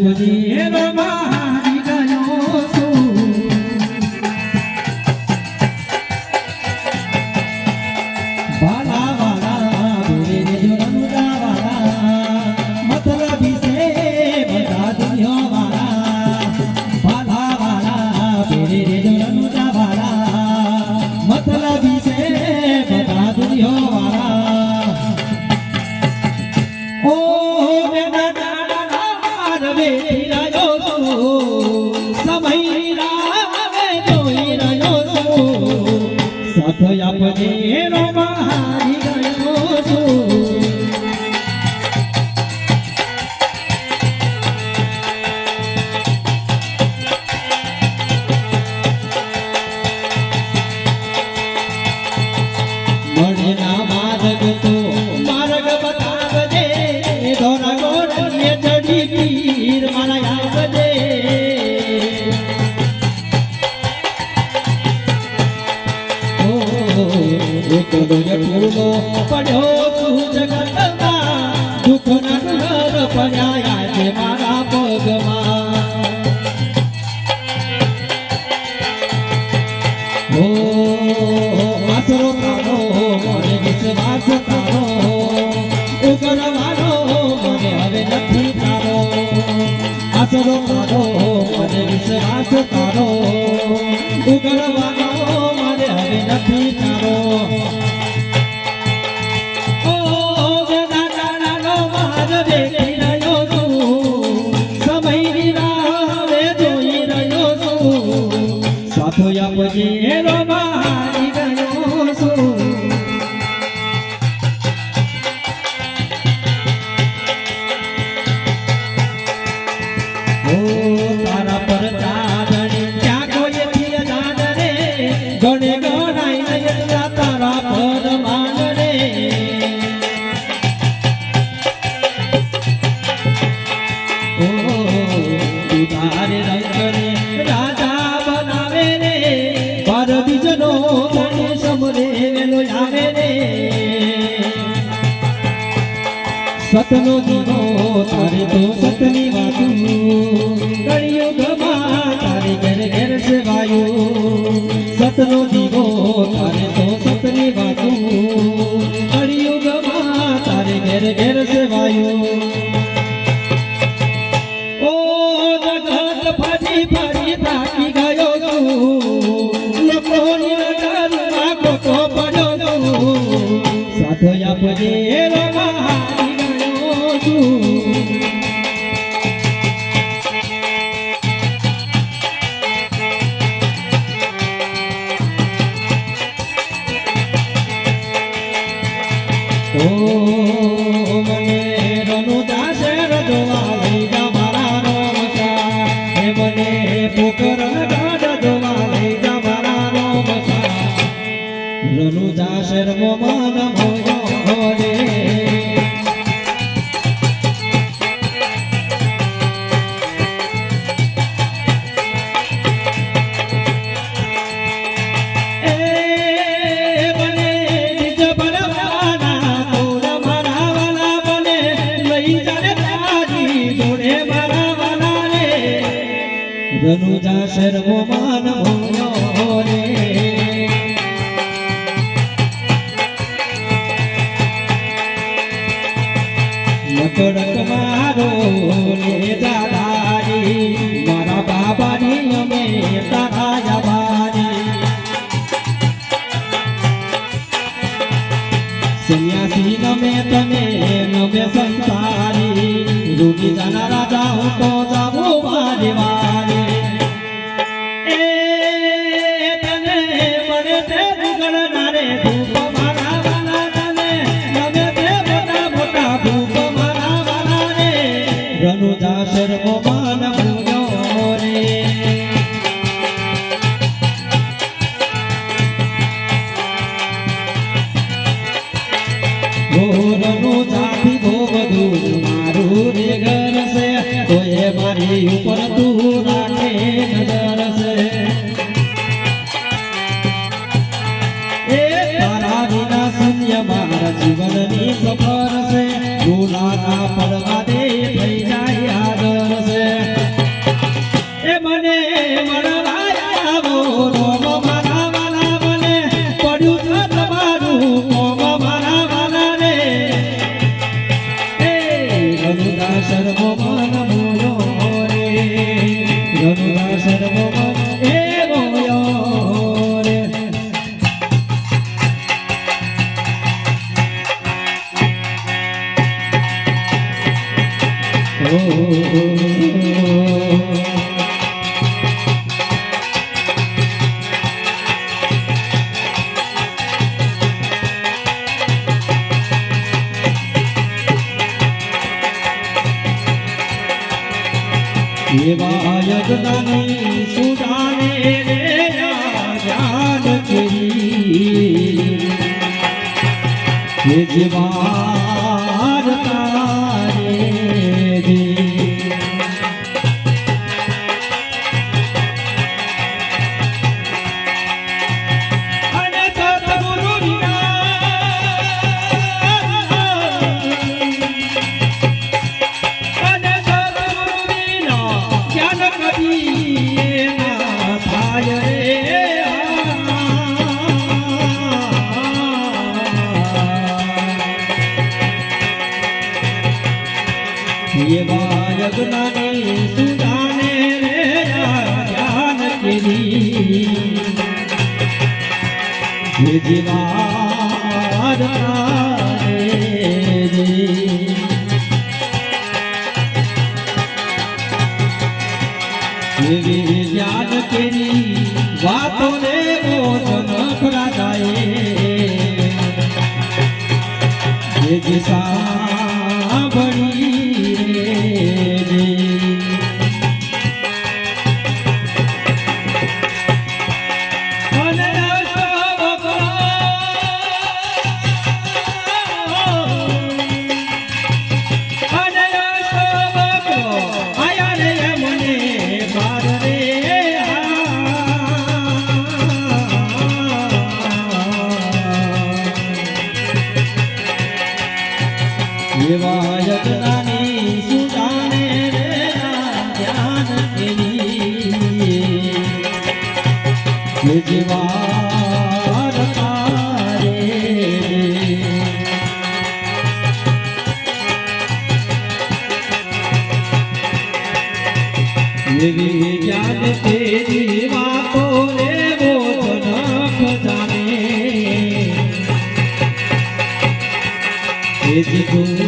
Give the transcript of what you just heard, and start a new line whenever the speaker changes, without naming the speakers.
આપજે રમારી ગયો છું વાલા વાલા બેરે જો રમુદા વાલા મતલબી સે બધા દુનિયા વાલા વાલા વાલા બેરે જો રમુદા વાલા મતલબી સે બધા દુનિયા વાલા ઓ મેના નાના રવે રહ્યો છું સમય રાવે જોઈ રહ્યો છું સાથ આપજે રમારી ગયો છું મળે ના માર્ગ તો માર્ગ બતાવજે ધોરા ગોળીએ ચડી પીર મારા આવજે એક દોય પૂર્ણો પડ્યો છું જગતમાં દુઃખના ડુંગર પડ્યા છે મારા પગમાં આસરો તારો મને વિશ્વાસ તારો ઉગરવાનો મને હવે નથી તારો આસરો તારો મને વિશ્વાસ તારો ઉગરવાનો મને હવે નથી તારો ઓ વેદા નાનો માર દેખી રહ્યો છું સમયની રાહ જોઈ રહ્યો છું સાથ આપજે રમારી ગયો છું તારા પર ચાંદણી ક્યાં કોઈથી જાણ રે ગણે ગણાય નયન તારા પર માન રે ઓ તારે રંગને રાજા બનાવે રે પર બીજનો તને સમરે વેલો આવે રે સતનો દીવો તારે તો સતની વાતું કળિયુગમાં તારે ઘેર ઘેર સેવાયું સતનો દીવો તારે તો સતની વાતું કળિયુગમાં તારે ઘેર ઘેર સેવાયું ઓ જગત ફરી ફરી થાકી ગયો છું લોકોની નજરમાં ખોટો પડ્યો છું સાથ આપજે રમારી ગયો છું ઓ મને રનુજા શેર જોવા લઈ જા મારા રોમસા હે મને પોકરણ ગાડ જોવા લઈ જા મારા રોમસા રનુજા શેર મન મોયો રે રનુજા શર્મો માન મોયો રે મકડક મારો લે દાદારી મારા બાબાની અમે તારા જબારી સંન્યાસી નમે તને નમે સંસારી રૂડી જાના રાજા હું તો જાવું મારે વારે રનુજા શર્મો માન મોયો રે રનુજાથી બહુ બધું મારું રે ઘર છે તોય મારી ઉપર તું રાખે નજર છે તારા વિના શૂન્ય મારા જીવનની સફર છે ભૂલાના પડવા દે થઈ જાય આદર છે એવા યજ્ઞની સુજાને રે જાન કરી એ જીવાર તારે રે એવા યજ્ઞની સુજાને રે ધ્યાન કરી હે જીવાર તારે રે એવી ધ્યાન કરી વાતો ને મોજન ખરા જાય જે સાંભળી એવા યજ્ઞની સુજાને રે ધ્યાન કરી જીવાર તારે એવી જ્ઞાન તેરી વાતો રે બોધ જાને એ જીતું